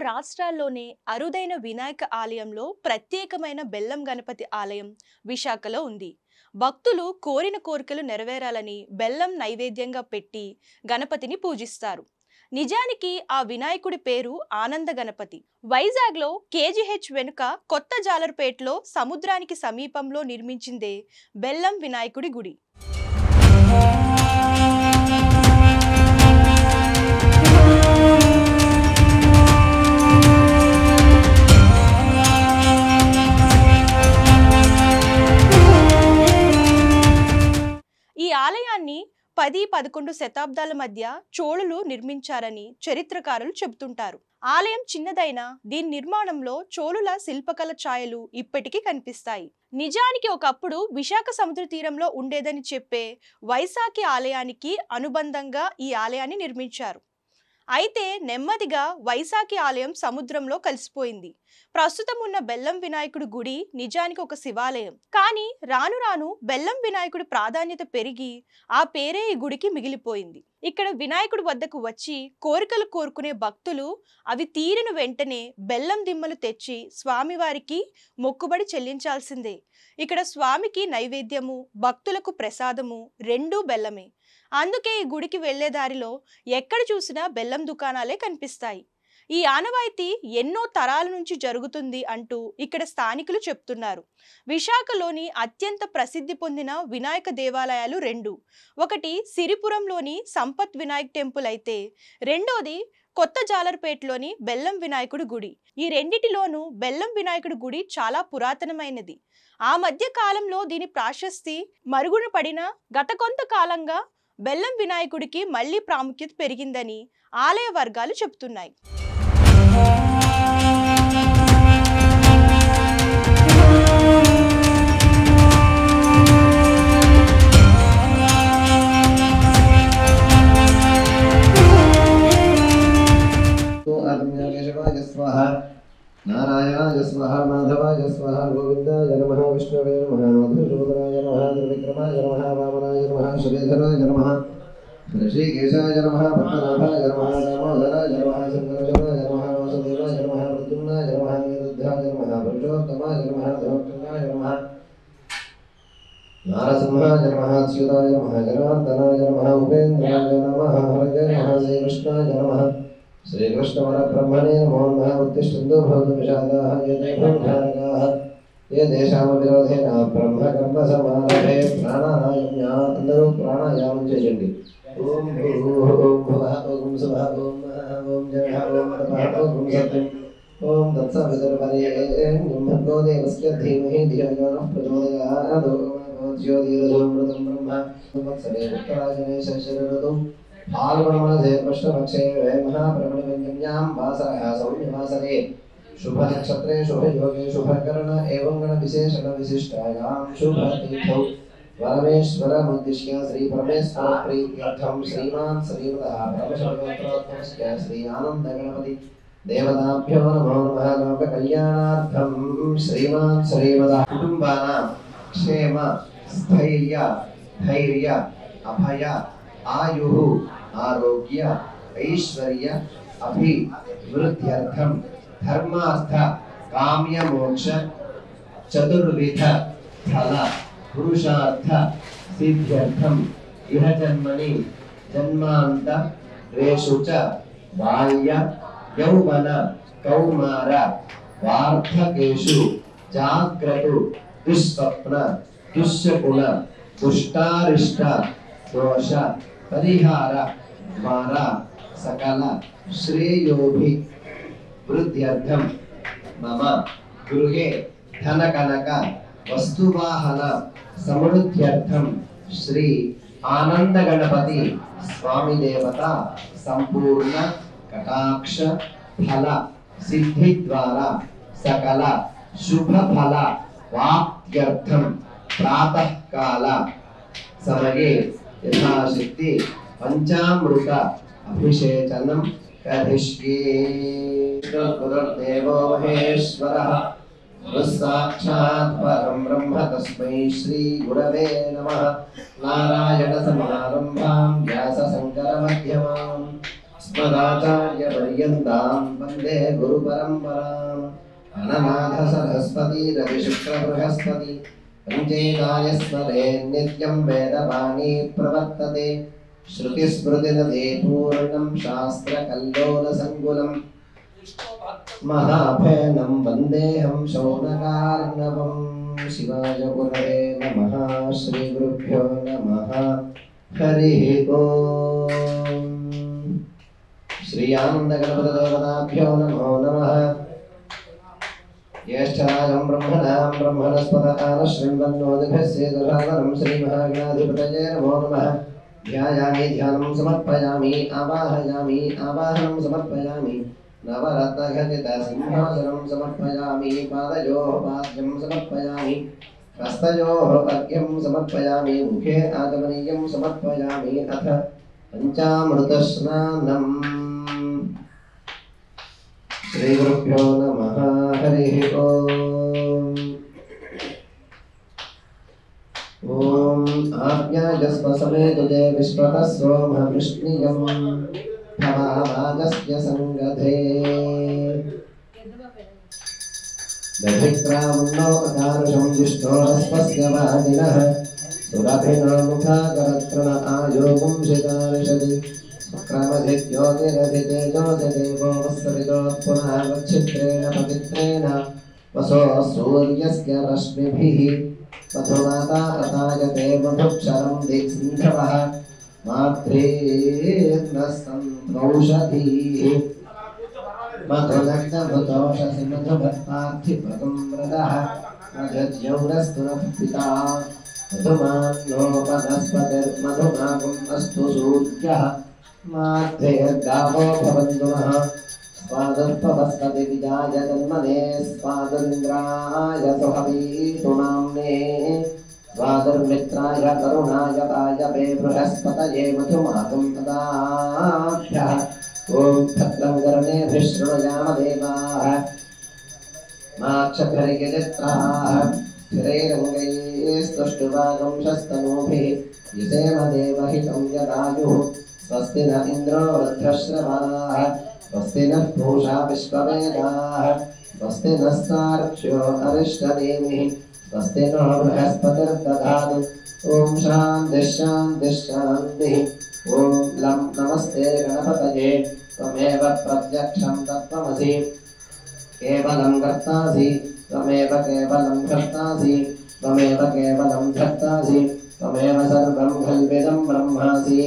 రాష్ట్రాల్లోనే అరుదైన వినాయక ఆలయంలో ప్రత్యేకమైన బెల్లం గణపతి ఆలయం విశాఖలో ఉంది. భక్తులు కోరిన కోరికలు నెరవేరాలని బెల్లం నైవేద్యంగా పెట్టి గణపతిని పూజిస్తారు. నిజానికి ఆ వినాయకుడి పేరు ఆనంద గణపతి. వైజాగ్లో కేజీహెచ్ వెనుక కొత్త జాలర్పేటలో సముద్రానికి సమీపంలో నిర్మించిందే బెల్లం వినాయకుడి గుడి. ఈ ఆలయాన్ని 10-11 శతాబ్దాల మధ్య చోళులు నిర్మించారని చరిత్రకారులు చెబుతుంటారు. ఆలయం చిన్నదైనా దీని నిర్మాణంలో చోళుల శిల్పకళ ఛాయలు ఇప్పటికీ కనిపిస్తాయి. నిజానికి ఒకప్పుడు విశాఖ సముద్ర తీరంలో ఉండేదని చెప్పే వైశాఖి ఆలయానికి అనుబంధంగా ఈ ఆలయాన్ని నిర్మించారు. అయితే నెమ్మదిగా వైశాఖి ఆలయం సముద్రంలో కలిసిపోయింది. ప్రస్తుతం ఉన్న బెల్లం వినాయకుడి గుడి నిజానికి ఒక శివాలయం. కానీ రాను రాను బెల్లం వినాయకుడి ప్రాధాన్యత పెరిగి ఆ పేరే ఈ గుడికి మిగిలిపోయింది. ఇక్కడ వినాయకుడి వద్దకు వచ్చి కోరికలు కోరుకునే భక్తులు అవి తీరిన వెంటనే బెల్లం దిమ్మలు తెచ్చి స్వామివారికి మొక్కుబడి చెల్లించాల్సిందే. ఇక్కడ స్వామికి నైవేద్యము, భక్తులకు ప్రసాదము రెండూ బెల్లమే. అందుకే ఈ గుడికి వెళ్లే దారిలో ఎక్కడ చూసినా బెల్లం దుకాణాలే కనిపిస్తాయి. ఈ ఆనవాయితీ ఎన్నో తరాల నుంచి జరుగుతుంది అంటూ ఇక్కడ స్థానికులు చెప్తున్నారు. విశాఖలోని అత్యంత ప్రసిద్ధి పొందిన వినాయక దేవాలయాలు రెండు. ఒకటి సిరిపురంలోని సంపత్ వినాయక్ టెంపుల్ అయితే రెండోది కొత్త జాలర్పేటలోని బెల్లం వినాయకుడి గుడి. ఈ రెండిటిలోనూ బెల్లం వినాయకుడి గుడి చాలా పురాతనమైనది. ఆ మధ్య కాలంలో దీని ప్రాశస్తి మరుగున పడిన గత కొంతకాలంగా బెల్లం వినాయకుడికి మళ్లీ ప్రాముఖ్యత పెరిగిందని ఆలయ వర్గాలు చెబుతున్నాయి. नारायणाय स्वाहा माधवाय स्वाहा गोविंदाय नमः विष्णवे नमः मधुसूदनाय नमः त्रिविक्रमाय नमः वामनाय नमः श्रीधराय नमः ऋषिकेशाय नमः पद्मनाभाय नमः दामोदराय नमः शंकराय नमः वासुदेवाय नमः प्रद्युम्नाय नमः निरुद्धाय नमः पुरुषोत्तमाय नमः धनोत्तमाय नमः नारसिंहाय नमः अच्युताय नमः जनार्दनाय नमः उपेन्द्राय नमः हरये नमः श्रीकृष्णाय नमः श्रीकृष्ण परब्रह्मणे नमो नमः उत्तिष्ठन्तु भवन्तु विषादाः ये देवभागाः ये देशामविरोधेन ब्रह्मकर्मसमारभे प्राणायाम्यात् అందరూ ప్రాణాయామం చేయండి. ఓం భూః ఓం భువః ఓం సువః ఓం మహః ఓం జనః ఓం తపః ఓం సత్యం ఓం తత్సవితుర్వరేణ్యం భర్గో దేవస్య ధీమహి ధియో యో ప్రచోదయాత్ ఓం జ్యోతిరసోమృతం బ్రహ్మ సంవత్సరే ఉత్తరాయణే శశిరఋతు फाल्गुणमासे कृष्णपक्षे महाप्रमणिव्यञ्जन्यां वासरः सौम्यवासरे शुभनक्षत्रे शुभयोगे शुभकर्ण एवं गणविशेषणविशिष्टायां शुभतीर्थौ परमेश्वरमुद्दिश्य श्रीपरमेश्वरप्रीत्यर्थं श्रीमान् श्रीमतः परमशिवगोत्रोद्भवस्य श्री आनन्दगणपति देवताभ्यो नमो नमः लोककल्याणार्थं श्रीमान् श्रीमतः कुटुम्बानां क्षेम स्थैर्य धैर्य अभय आयुः आरोग्य ऐश्वर्य अभिवृद्ध्यर्थं धर्मार्थ काम्य मोक्ष चतुर्विध फल पुरुषार्थ सिद्ध्यर्थं इह जन्मनि जन्मान्तरेषु च बाल्य यौवन कौमार वार्धकेषु जाग्रतु दुःस्वप्न दुःशकुन दुष्टारिष्ट दोष परिहार द्वारा सकल श्रेयोभि वृद्ध्यर्थं मम गृहे धनकनक वस्तुवाहन समृद्ध्यर्थं श्री आनंद गणपति स्वामी देवता संपूर्ण कटाक्ष फल सिद्धि द्वारा सकल शुभ फल वाप्त्यर्थं प्रातः काल समये यथाशक्ति पंचामृत अभिषेचनं करिष्ये। गुरुर्देवो महेश्वरः साक्षात् परं ब्रह्म तस्मै श्री गुरवे नमः। नारायण समारंभां व्यास शंकर मध्यमाम् अस्मदाचार्यपर्यन्तां वन्दे गुरुपरम्पराम् अननाथ सरस्वती रविशुक्रबृहस्पति पञ्चेतायस्मरे नित्यं वेदवाणी प्रवर्तते श्रुतिस्मृतिनदे पूर्णं शास्त्रकल्लोलसङ्कुलं महाफेनं वन्देऽहं शौनकार्णवं शिवाय गुरवे नमः श्रीगुरुभ्यो नमः हरिः ओम् श्रीयानन्दगणपतिदेवताभ्यो नमो नमः ज्येष्ठराजं ब्रह्मणां ब्रह्मणस्पतः शृण्वन्नोदिभस्येदुराधनं श्रीमहागणाधिपतये नमो नमः ध्यायामि ध्यानं समर्पयामि आवाहयामि आवाहनं समर्पयामि नवरत्नघटितसिंहासनं समर्पयामि पादयोः पाद्यं समर्पयामि हस्तयोः अर्घ्यं समर्पयामि मुखे आगमनीयं समर्पयामि अथ पञ्चामृतस्नानम् श्रीगुरुभ्यो नमः हरिः ओम् ॐ आज्ञायस्वसमेतुते विश्वतः सोमः वृष्णियं भवावागस्य सङ्गधे दधिक्रामुन्नो अकारुषं जिष्णोरस्पस्य वादिनः सुरभिनो मुखाकरत्रण आयोगुं शितानिषदि शुक्रमधिद्योतिरधितेजोतिदेवो वत्सरितोत्पुनः वच्छित्रेण पवित्रेण वसो सूर्यस्य रश्मिभिः मधुमाता अतायते मधुक्षरं दिक्सिन्धवः मात्रेर्नस्तौषधीः मधुदग्धमृतोषसि मधुभक्तार्थिभगं मृदः मधुज्यौरस्तु नः पिता मधुमान्नोपनस्पतिर्मधुमागुम् अस्तु सूर्यः मात्रेर्गावो भवन्तु नः स्वादुर्भवस्पति विजाय जन्मने स्वादुरिन्द्राय सुहवीतु नाम्ने स्वादुर्मित्राय करुणाय वायवे बृहस्पतये मधुमागं तदाभ्यः ॐ भद्रं कर्णेभिः शृणुयाम देवाः माक्षभिर्यजत्राः स्थिरैरङ्गैस्तुष्टुवागं शस्तनूभिः यसेम देवहितं यदायुः स्वस्ति न इन्द्रो वृद्धश्रवाः स्वस्ति नः पूषा विश्ववेदाः स्वस्ति नस्तार्क्ष्यो अरिष्टनेमिः स्वस्ति नो बृहस्पतिर्दधातु ॐ शान्तिः शान्तिः शान्तिः ॐ लं नमस्ते गणपतये त्वमेव प्रत्यक्षं तत्त्वमसि केवलं कर्तासि त्वमेव केवलं कर्तासि त्वमेव केवलं धर्तासि त्वमेव सर्वं खल्विदं ब्रह्मासि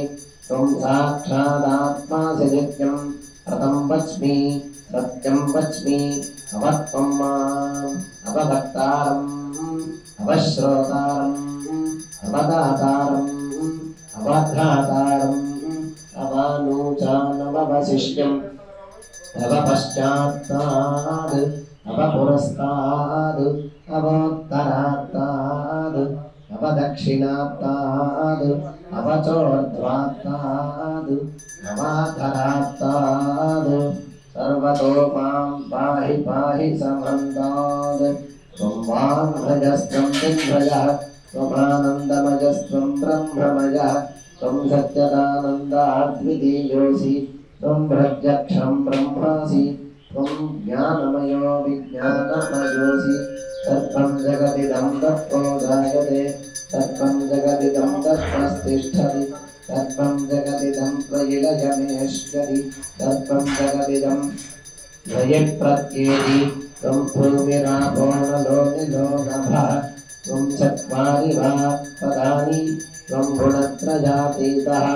त्वं साक्षादात्मासि नित्यं रतं वच्मि सत्यं वच्मि अवत्वं माम् अवभक्तारम् अवश्रोतारम् अवदातारम् अवधातारम् अवानूचानमवशिष्यम् अवपश्चात्ताद् अवपुरस्ताद् अवोत्तरात्ताद् अवदक्षिणात्ताद् अवचोर्ध्वात्ताद् अवाधरात्ताद् सर्वतो मां पाहि पाहि समन्ताद् त्वं वाङ्मयस्त्वं चिन्मयः त्वमानन्दमयस्त्वं ब्रह्ममयः त्वं सत्यदानन्दाद्वितीयोऽसि त्वं प्रत्यक्षं ब्रह्मासि त्वं ज्ञानमयो विज्ञानमयोऽसि सर्वं जगदिदं तत्त्वो जायते सर्वं जगदिदं तत्त्वस्तिष्ठति सर्वं जगदिदं त्वयिलयमेश्वरि सर्वं जगदिदं त्वयिप्रत्येति त्वं भूमिरापो नलो निलो नभः त्वं चत्वारि वा पदानि त्वं गुणत्रयातीतः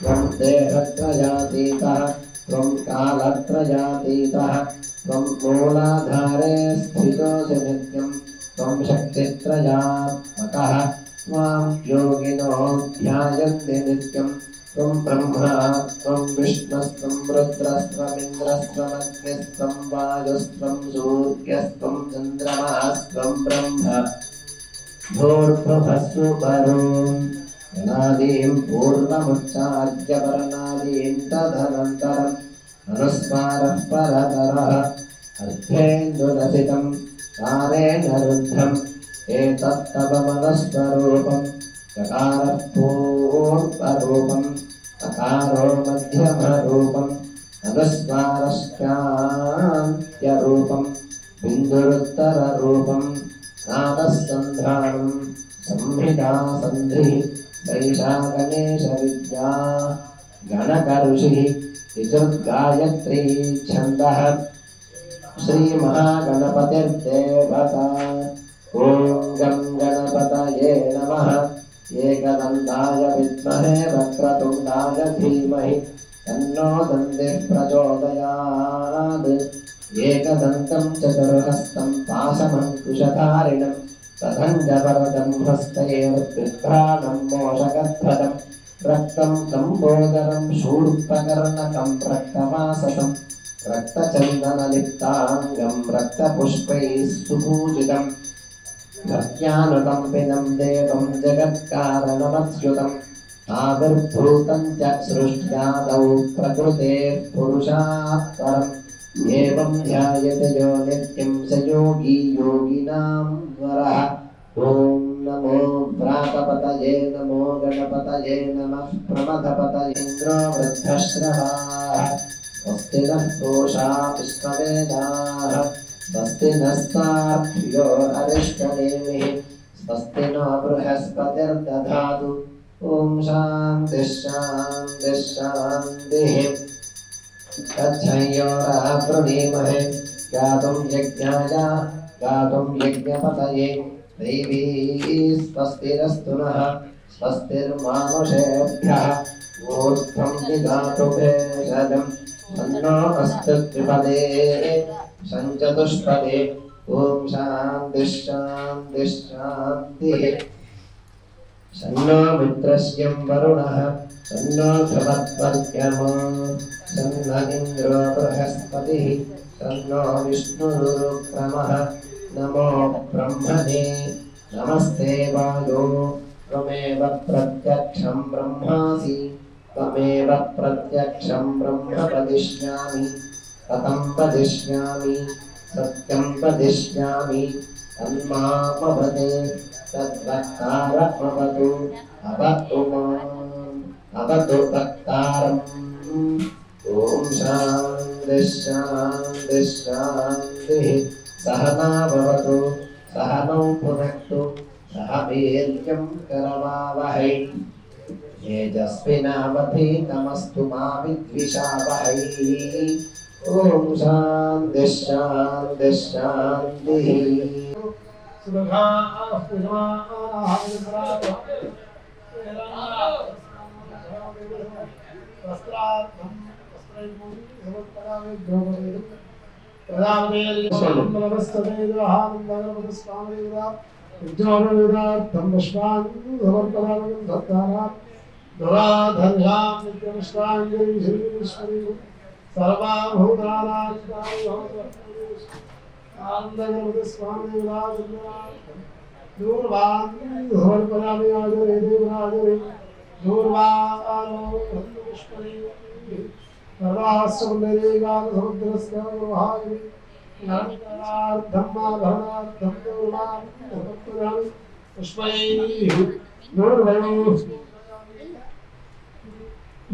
त्वं देहत्रयातीतः त्वं कालत्रयातीतः त्वं मूलाधारे स्थितोऽसि नित्यं त्वं शक्तित्रयात्मकः त्वां योगिनो ध्यायन्ति नित्यं त्वं ब्रह्मा त्वं विष्णुस्त्वं रुद्रस्त्वमिन्द्रस्त्वमग्निस्त्वं वायुस्त्वं सूर्यस्त्वं चन्द्रमास्त्वं ब्रह्म भूर्भुवस्सु परोम् अनादिं पूर्णमुच्चार्य परनादीं तदनन्तरम् अनुस्मारः परतरः अर्धेन्दुलसितं तारेण रुद्धम् एतत्तव मनस्वरूपं चकारः पूर्वरूपं तकारो मध्यमरूपं अनुस्वारश्चान्त्यरूपं बिन्दुरुत्तररूपं नादस्सन्धानं संहिता सन्धिः सैषा गणेशविद्या गणकऋषिः ऋजुर्गायत्री छन्दः श्रीमहागणपतिर्देवता ॐ गं गणपतये नमः एकदन्ताय विद्महे वक्रतुण्डाय धीमहि तन्नो दन्तिः प्रचोदयात् एकदन्तं चतुर्हस्तं पाशमङ्कुशधारिणं तथञ्जवरदं हस्तैर्बिभ्राणं मोषकध्वजं रक्तं लम्बोदरं शूर्पकर्णकं रक्तवाससं रक्तचन्दनलिप्ताङ्गं रक्तपुष्पैः सुपूजितं भक्त्यानुकम्पिनं देवं जगत्कारणमच्युतम् आविर्भूतं च सृष्ट्यादौ प्रकृतेः पुरुषात् परम् एवं ध्यायते यो नित्यं स योगी योगिनां वरः ॐ नमो व्रातपतये नमो गणपतये नमः प्रमथपतयेन्द्रो वृद्धश्रवाः स्वस्ति नः पूषा विश्ववेदाः स्वस्ति नस्तार्क्ष्यो अरिष्टनेमिः स्वस्ति नो बृहस्पतिर्दधातु ॐ शान्तिः शान्तिः शान्तिः तच्छयोरः प्रणीमहे गातुं यज्ञाय गातुं यज्ञपतये दैवी स्वस्तिरस्तु नः स्वस्तिर्मानुषेभ्यः ऊर्ध्वं दिगातु भेषजं तन्नो अस्तु त्रिपदे सञ्चतुष्पदे ॐ शान्तिः शान्तिः शान्तिः शन्नो मित्रस्यं वरुणः शन्नो ध्रुवद्वर्ग्यमो शन्न इन्द्रो बृहस्पतिः शन्नो विष्णुरुक्रमः नमो ब्रह्मणे नमस्ते वायो त्वमेव प्रत्यक्षं ब्रह्मासि त्वमेव प्रत्यक्षं ब्रह्म वदिष्यामि कथं वदिष्यामि सत्यं वदिष्यामि तन्मामवदे तद्वक्तारमवतु अवतु माम् अवतु वक्तारम् ॐ शान्तिः शान्तिः शान्तिः सहना भवतु सहनौ भुनक्तु सह वीर्यं करवावहै तेजस्विनावधीतमस्तु मा विद्विषावहै ॐ शान्तिः शान्तिः शान्तिः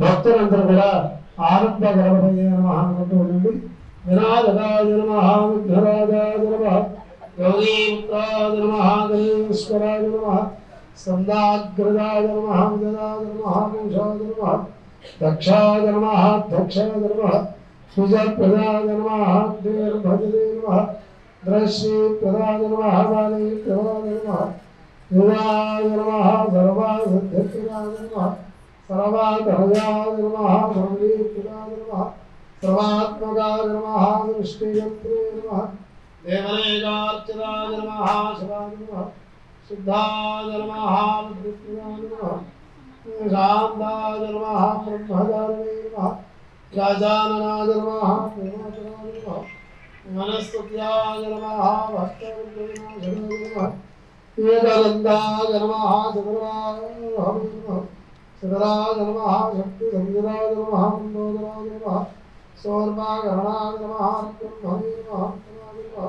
భక్తులందరూ కూడా ఆనంద గణపతయే నమః అనుకుంటూ ఉండండి. వినాయకాయ నమః, విఘ్నరాజాయ నమః, యోగీపుత్రాయ నమః, గణేశ్వరాయ నమః, స్కందాగ్రజాయ నమః, విజయాయ నమః, పురుషాయ నమః, దక్షాయ నమః, దక్షాయ నమః, సుజప్రదాయ నమః, భజనే నమః, ద్రశ్యప్రదాయ నమః, బాలీప్రదాయ నమః, యువాయ నమః, సర్వాసిద్ధిప్రదాయ నమః, सर्वाधयाय नमः, सर्वेप्रियाय नमः, सर्वात्मकाय नमः, सृष्टियन्त्रे नमः, देवनेजार्चनाय नमः, शिवाय नमः, शुद्धाय नमः, बुद्धिप्रियाय नमः, शान्ताय नमः, ब्रह्मचारिणे नमः, गजाननाय नमः, प्रेमाचराय नमः, मनस्तुत्याय नमः, भक्तवृन्दनाय नमः, एकदन्ताय नमः, चतुराय नमः, सदराय नमः, शक्ति संजराय नमः, मंदोदराय नमः, सौर्मागरणाय नमः, ब्रह्मणे नमः, नमः,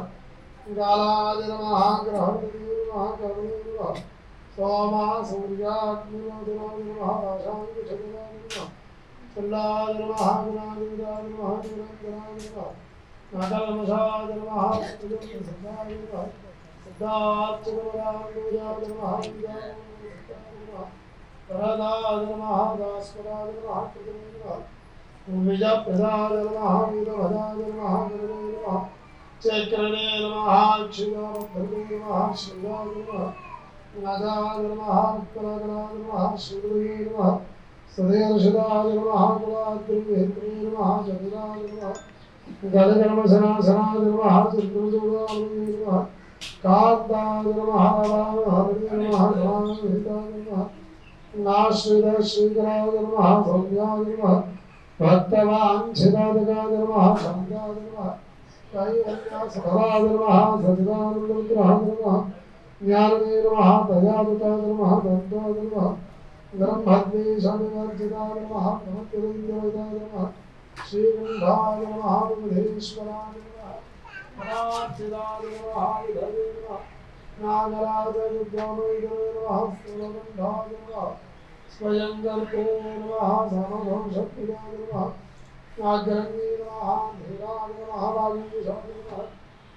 गालाय नमः, ग्रहणे नमः, कर्णे नमः, सोमा सूर्याग्निरोधनाय नमः, भाषांगछत्राय नमः, सल्लाज नमः गुणादिदाय नमः गुणादिदाय नमः नागलमसाज नमः सुजन सदाय नमः सिद्धार्थ नमः नमः परदाय नमः दासपदाय नमः नमः विजय प्रदाय नमः विदभदाय नमः गुरुवे नमः चक्रणे नमः क्षीराब्धवे नमः श्रीराय नमः नागाय नमः उत्तरागणाय नमः श्रीगुरुवे नमः सदयर्षदाय नमः गुणाद्रिवेत्रे नमः जगदाय नमः गणगणमसनासनाय नमः चतुर्जुगाय नमः कान्ताय नमः हरये नमः हिताय नमः नाश्रित श्रीकराय नमः सौम्याय नमः भक्तवाञ्छितादगाय नमः शब्दाय नमः कैवल्यासफलाय नमः सचिदानन्दविग्रहाय नमः ज्ञानदे नमः दयावताय नमः दन्ताय नमः ब्रह्मद्वेषविवर्जिताय नमः नमः श्रीगन्धाय नमः बुधेश्वराय नमः परार्चिताय नमः विधवे नमः नागराजविद्यामये नमः स्तुवगन्धाय नमः स्वयं गर्भे नमः समभंशक्तिदाय नमः नागरण्ये नमः धीराय नमः वागीशाय नमः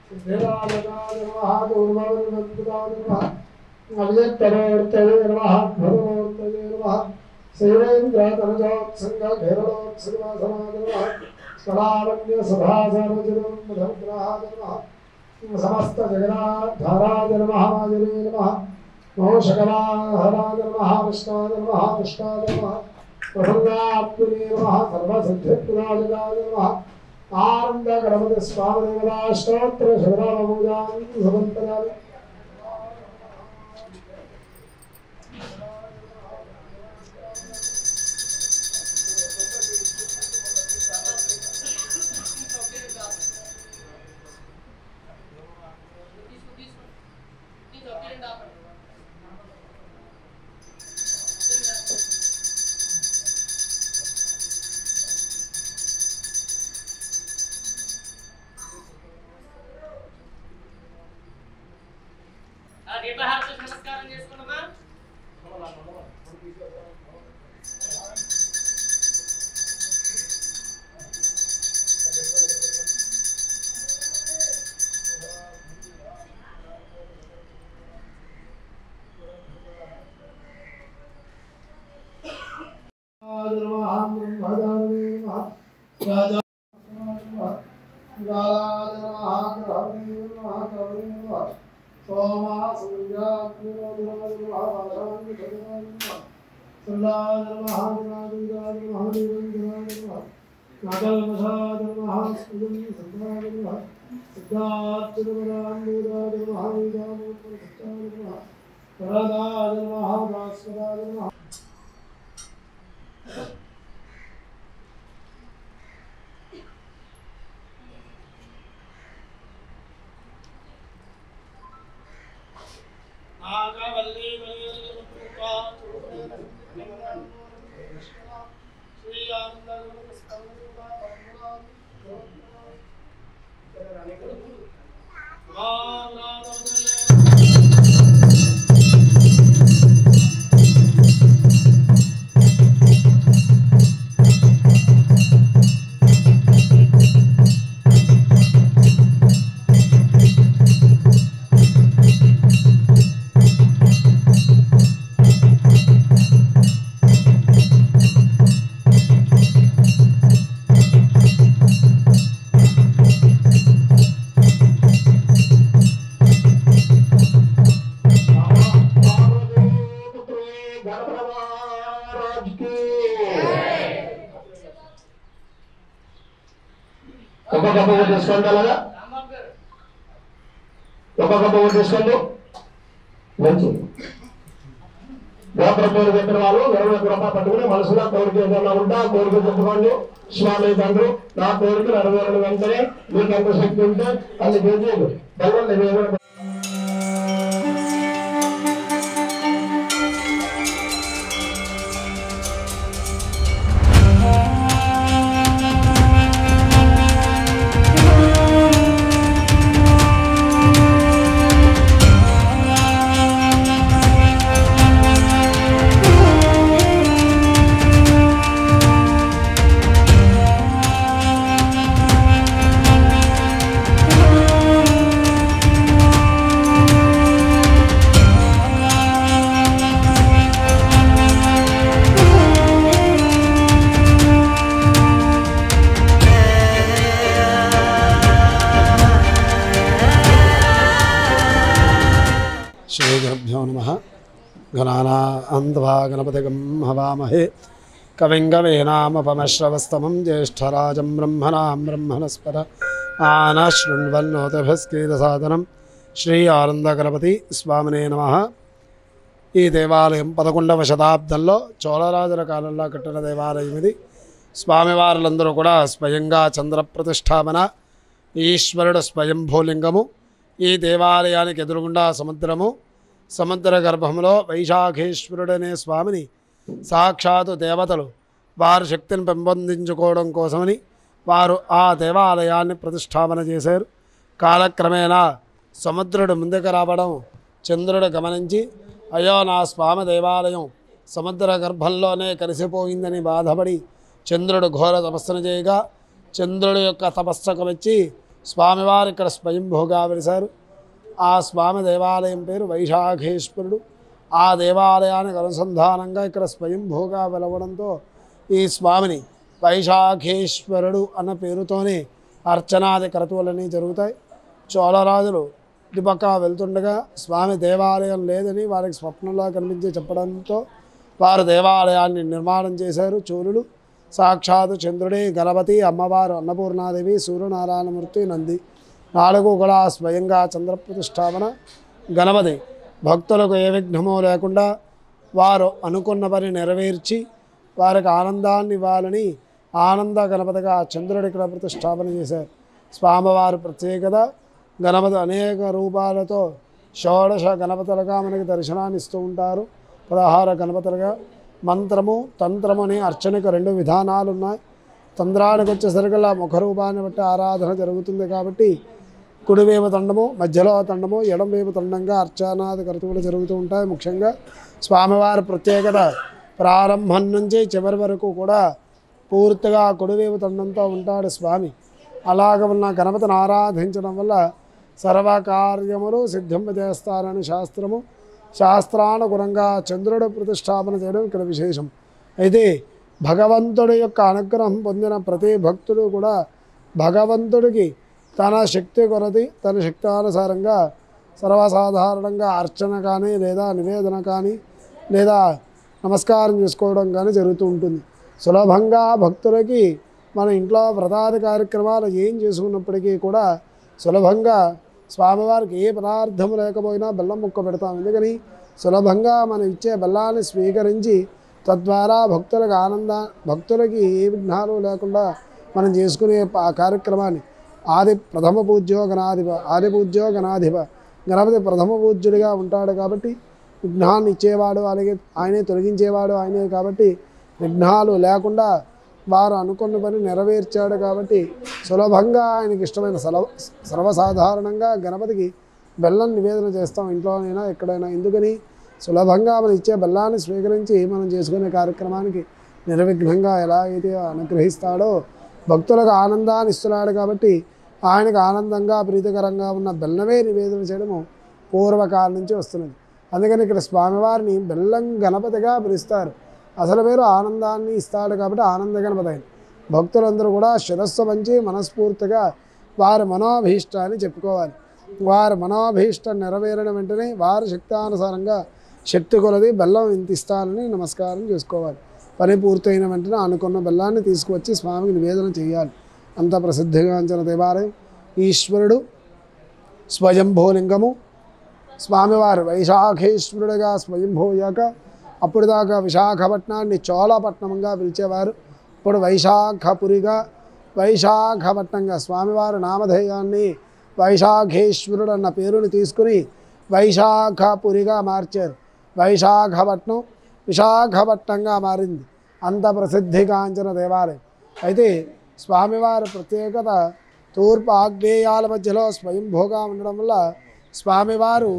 सिद्धिराजगाय नमः दूर्वावृन्दाय नमः अव्यक्तमूर्तये नमः भगवूर्तये नमः सेवेन्द्रतनुजोत्सङ्गभैरवोत्सवासनाय नमः स्फलावन्यसभासार्वजनं मधुग्रहाय नमः समस्तजगन्नाथाय नमः वाजने नमः मोषकवाहनाय नमः विष्णाय नमः कृष्णाय नमः प्रसन्नात्मने नमः सर्वसिद्धिप्रदायकाय नमः आनन्दगणपतिस्वामिदेवताष्टोत्तरशतनामपूजां समर्पयामि। నమస్కారం చేసుకున్నామా తీసుకోండి అలాగా ఒక్కొక్క తీసుకోండి మంచి గోప్రభువులు చెప్పిన వాళ్ళు 21 రూపాయలు పట్టుకుని మనసులో కోరిక ఏదైనా ఉంటే ఆ కోరిక చెప్పుకోండి. స్వామి తండ్రి నా కోరిక నెరవేరిన వెంటనే మీకు ఎంత శక్తి ఉంటే అది చేసేది బలవల్ నివేదన गणानां त्वा गणपतिगं हवामहे कविं कवीनामुपमश्रवस्तमं ज्येष्ठराजं ब्रह्मणां ब्रह्मणस्पत आनः शृण्वन्नोतिभिस्कीदसादनं श्री आनंदगणपति स्वामिने नमः। ఈ దేవాలయం 11వ శతాబ్దంలో చోళరాజుల కాలంలో కట్టిన దేవాలయం ఇది. స్వామివారులందరూ కూడా స్వయంగా చంద్ర ప్రతిష్టాపన, ఈశ్వరుడు స్వయంభూలింగము. ఈ దేవాలయానికి ఎదురుగుండా సముద్రము, సముద్ర గర్భంలో వైశాఖేశ్వరుడనే స్వామిని సాక్షాత్తు దేవతలు వారి శక్తిని పెంపొందించుకోవడం కోసమని వారు ఆ దేవాలయాన్ని ప్రతిష్టాపన చేశారు. కాలక్రమేణా సముద్రుడు ముందుకు రావడం చంద్రుడు గమనించి, అయ్యో నా స్వామి దేవాలయం సముద్ర గర్భంలోనే కలిసిపోయిందని బాధపడి చంద్రుడు ఘోర తపస్సును చేయగా చంద్రుడి యొక్క తపస్సుకు వచ్చి స్వామివారు ఇక్కడ స్వయంభూగా వెలిశారు. ఆ స్వామి దేవాలయం పేరు వైశాఖేశ్వరుడు. ఆ దేవాలయానికి అనుసంధానంగా ఇక్కడ స్వయంభూగా వెలవడంతో ఈ స్వామిని వైశాఖేశ్వరుడు అన్న పేరుతోనే అర్చనాది క్రతువులన్నీ జరుగుతాయి. చోళరాజులు ఇటుపక్క వెళ్తుండగా స్వామి దేవాలయం లేదని వారికి స్వప్నంలో కనిపించి చెప్పడంతో వారు దేవాలయాన్ని నిర్మాణం చేశారు. చోళులు సాక్షాత్తు చంద్రుడే, గణపతి, అమ్మవారు అన్నపూర్ణాదేవి, సూర్యనారాయణమూర్తి, నంది 4 కూడా స్వయంగా చంద్రప్రతిష్టాపన. గణపతి భక్తులకు ఏ విఘ్నమో లేకుండా వారు అనుకున్న పని నెరవేర్చి వారికి ఆనందాన్ని ఇవ్వాలని ఆనంద గణపతిగా చంద్రుడి ఇక్కడ ప్రతిష్టాపన చేశారు. స్వామివారి ప్రత్యేకత, గణపతి అనేక రూపాలతో 16 గణపతులుగా మనకి దర్శనాన్ని ఇస్తూ ఉంటారు. 16 గణపతులుగా మంత్రము, తంత్రము అనే అర్చనకు 2 విధానాలు ఉన్నాయి. తంత్రానికి వచ్చేసరికల్లా ముఖరూపాన్ని బట్టి ఆరాధన జరుగుతుంది కాబట్టి కుడివైపు తండము, మధ్యలో తండము, ఎడంవైపు తండంగా అర్చనాది క్రతువులు జరుగుతూ ఉంటాయి. ముఖ్యంగా స్వామివారి ప్రత్యేకత ప్రారంభం నుంచి చివరి వరకు కూడా పూర్తిగా కుడివైపు తండంతో ఉంటాడు స్వామి. అలాగ ఉన్న గణపతిని ఆరాధించడం వల్ల సర్వకార్యములు సిద్ధింపజేస్తారని శాస్త్రము. శాస్త్రానుగుణంగా చంద్రుడు ప్రతిష్టాపన చేయడం ఇక్కడ విశేషం. అయితే భగవంతుడి యొక్క అనుగ్రహం పొందిన ప్రతి భక్తుడు కూడా భగవంతుడికి తన శక్తి కొరది, తన శక్తానుసారంగా సర్వసాధారణంగా అర్చన కానీ లేదా నివేదన కానీ లేదా నమస్కారం చేసుకోవడం కానీ జరుగుతూ ఉంటుంది. సులభంగా భక్తులకి మన ఇంట్లో వ్రతాది కార్యక్రమాలు ఏం చేసుకున్నప్పటికీ కూడా సులభంగా స్వామివారికి ఏ పదార్థం లేకపోయినా బెల్లం ముక్క పెడతాం. ఎందుకని సులభంగా మనం ఇచ్చే బెల్లాన్ని స్వీకరించి తద్వారా భక్తులకి ఏ విఘ్నాలు లేకుండా మనం చేసుకునే ఆ కార్యక్రమాన్ని ప్రథమ పూజ్యో గణాధిప గణపతి ప్రథమ పూజ్యుడిగా ఉంటాడు కాబట్టి విఘ్నాన్ని ఇచ్చేవాడు అలాగే ఆయనే, తొలగించేవాడు ఆయనే కాబట్టి విఘ్నాలు లేకుండా వారు అనుకున్న పని నెరవేర్చాడు కాబట్టి సులభంగా ఆయనకి ఇష్టమైన సర్వసాధారణంగా గణపతికి బెల్లం నివేదన చేస్తాం ఇంట్లోనైనా ఎక్కడైనా. ఎందుకని సులభంగా మనం ఇచ్చే బెల్లాన్ని స్వీకరించి మనం చేసుకునే కార్యక్రమానికి నిర్విఘ్నంగా ఎలా అయితే అనుగ్రహిస్తాడో భక్తులకు ఆనందాన్ని ఇస్తున్నాడు కాబట్టి ఆయనకు ఆనందంగా ప్రీతికరంగా ఉన్న బెల్లమే నివేదన చేయడము పూర్వకాలం నుంచి వస్తున్నది. అందుకని ఇక్కడ స్వామివారిని బెల్లం గణపతిగా పిలుస్తారు. అసలు పేరు ఆనందాన్ని ఇస్తాడు కాబట్టి ఆనంద గణపతి ఆయన. భక్తులందరూ కూడా శిరస్సు వంచి మనస్ఫూర్తిగా వారి మనోభీష్టాన్ని చెప్పుకోవాలి. వారి మనోభీష్టం నెరవేరిన వెంటనే వారి శక్తానుసారంగా శక్తి కొలది బెల్లం ఇంత ఇస్తానని నమస్కారం చేసుకోవాలి. పని పూర్తయిన వెంటనే అనుకున్న బెల్లాన్ని తీసుకువచ్చి స్వామికి నివేదన చేయాలి. అంత ప్రసిద్ధిగాంచిన దేవాలయం. ఈశ్వరుడు స్వయంభూలింగము. స్వామివారు వైశాఖేశ్వరుడిగా స్వయంభూయాక అప్పుడు దాకా విశాఖపట్నాన్ని చోళపట్నంగా పిలిచేవారు. ఇప్పుడు వైశాఖపురిగా వైశాఖపట్నంగా స్వామివారి నామధేయాన్ని వైశాఖేశ్వరుడు అన్న పేరుని తీసుకుని వైశాఖపురిగా మార్చారు. వైశాఖపట్నం విశాఖపట్నంగా మారింది. అంత ప్రసిద్ధిగాంచిన దేవాలయం. అయితే స్వామివారి ప్రత్యేకత తూర్పు ఆగ్నేయాల మధ్యలో స్వయంభూగా ఉండడం వల్ల స్వామివారు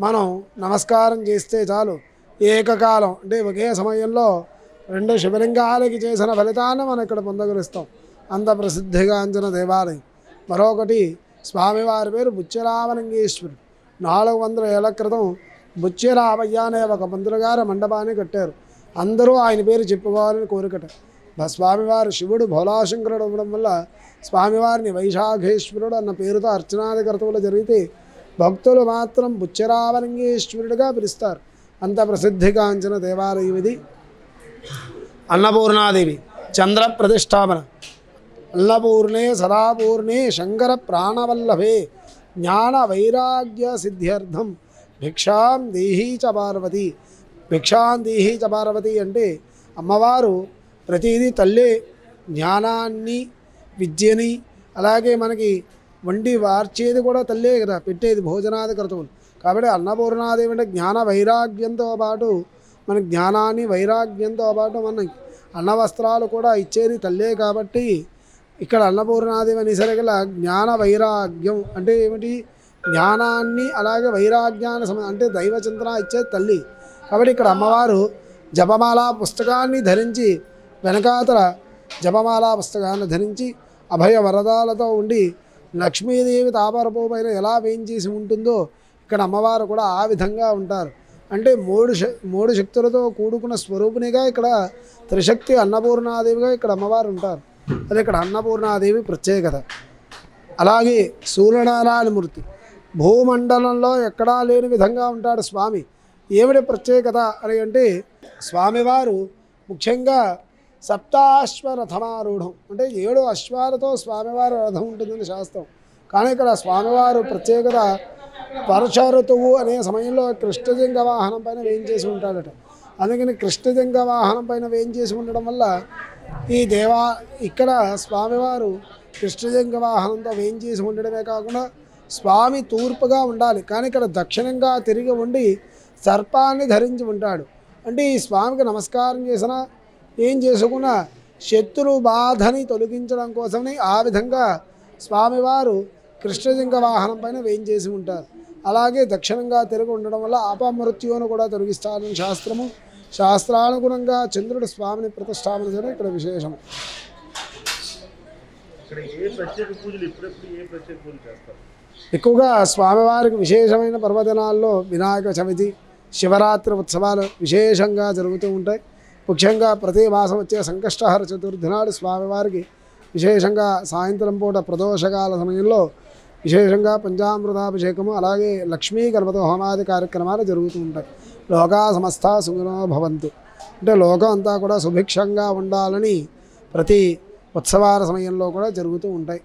మనం నమస్కారం చేస్తే చాలు ఏకకాలం అంటే ఒకే సమయంలో 2 శివలింగాలకి చేసిన ఫలితాన్ని మనం ఇక్కడ పొందగలుస్తాం. అంత ప్రసిద్ధిగాంచిన దేవాలయం. మరొకటి స్వామివారి పేరు బుచ్చరామలింగేశ్వరుడు. 400 ఏళ్ల క్రితం బుచ్చరామయ్య అనే ఒక పంతులు గారు మండపాన్ని కట్టారు. అందరూ ఆయన పేరు చెప్పుకోవాలని కోరికట. స్వామివారు శివుడు భోలాశంకరుడు అవ్వడం వల్ల స్వామివారిని వైశాఖేశ్వరుడు అన్న పేరుతో అర్చనాది క్రతువులు జరిగితే భక్తులు మాత్రం బుచ్చరామలింగేశ్వరుడిగా పిలుస్తారు. అంత ప్రసిద్ధిగాంచిన దేవాలయం ఇది. అన్నపూర్ణాదేవి చంద్ర ప్రతిష్టాపన. అన్నపూర్ణే సదాపూర్ణే శంకర ప్రాణవల్లభే జ్ఞాన వైరాగ్య సిద్ధ్యర్థం భిక్షాం దేహీ చ పార్వతి. భిక్షాం దేహీ చ పార్వతి అంటే అమ్మవారు ప్రతిదీ తల్లే. జ్ఞానాన్ని, విద్యని, అలాగే మనకి వండి వార్చేది కూడా తల్లే కదా, పెట్టేది భోజనాది క్రతువులు. కాబట్టి అన్నపూర్ణాదేవి అంటే జ్ఞాన వైరాగ్యంతో పాటు మన జ్ఞానాన్ని వైరాగ్యంతో పాటు మన అన్న వస్త్రాలు కూడా ఇచ్చేది తల్లే. కాబట్టి ఇక్కడ అన్నపూర్ణాదేవి అనేసరికల జ్ఞాన వైరాగ్యం అంటే ఏమిటి? జ్ఞానాన్ని అలాగే వైరాగ్యాన్ని అంటే దైవచింతన ఇచ్చేది తల్లి. కాబట్టి ఇక్కడ అమ్మవారు జపమాల పుస్తకాన్ని ధరించి, వెనకాతల జపమాల పుస్తకాన్ని ధరించి అభయ వరదాలతో ఉండి లక్ష్మీదేవి తాపరపు పైన ఎలా వేయించేసి ఉంటుందో ఇక్కడ అమ్మవారు కూడా ఆ విధంగా ఉంటారు. అంటే మూడు శక్తులతో కూడుకున్న స్వరూపిణిగా ఇక్కడ త్రిశక్తి అన్నపూర్ణాదేవిగా ఇక్కడ అమ్మవారు ఉంటారు. అది ఇక్కడ అన్నపూర్ణాదేవి ప్రత్యేకత. అలాగే సూర్యనారాయణమూర్తి భూమండలంలో ఎక్కడా లేని విధంగా ఉంటాడు స్వామి. ఏమిటి ప్రత్యేకత అని అంటే స్వామివారు ముఖ్యంగా సప్తాశ్వరథమారూఢం అంటే 7 అశ్వాలతో స్వామివారి రథం ఉంటుందని శాస్త్రం. కానీ ఇక్కడ స్వామివారు ప్రత్యేకత వర్ష ఋతువు అనే సమయంలో కృష్ణజంగ వాహనం పైన వేయించేసి ఉంటాడట. అందుకని కృష్ణజంగ వాహనం పైన వేయించేసి ఉండడం వల్ల ఇక్కడ స్వామివారు కృష్ణజంగ వాహనంతో వేయించేసి ఉండడమే కాకుండా స్వామి తూర్పుగా ఉండాలి, కానీ ఇక్కడ దక్షిణంగా తిరిగి ఉండి సర్పాన్ని ధరించి ఉంటాడు. అంటే ఈ స్వామికి నమస్కారం చేసినా ఏం చేసుకున్నా శత్రు బాధని తొలగించడం కోసమని ఆ విధంగా స్వామివారు కృష్ణజంగ వాహనం పైన వేయించేసి ఉంటారు. అలాగే దక్షిణంగా తిరిగి ఉండడం వల్ల అపమృత్యువును కూడా తొలగిస్తారని శాస్త్రము. శాస్త్రానుగుణంగా చంద్రుడు స్వామిని ప్రతిష్టాపన చేయడం ఇక్కడ విశేషం. ఎక్కువగా స్వామివారికి విశేషమైన పర్వదినాల్లో వినాయక చవితి, శివరాత్రి ఉత్సవాలు విశేషంగా జరుగుతూ ఉంటాయి. ముఖ్యంగా ప్రతి మాసం వచ్చే సంకష్టహర చతుర్థి నాడు స్వామివారికి విశేషంగా సాయంత్రం పూట ప్రదోషకాల సమయంలో విశేషంగా పంచామృతాభిషేకము, అలాగే లక్ష్మీ గణపతి హోమాది కార్యక్రమాలు జరుగుతూ ఉంటాయి. లోకా సమస్త సుఖినో భవంతు అంటే లోకం అంతా కూడా సుభిక్షంగా ఉండాలని ప్రతి ఉత్సవాల సమయంలో కూడా జరుగుతూ ఉంటాయి.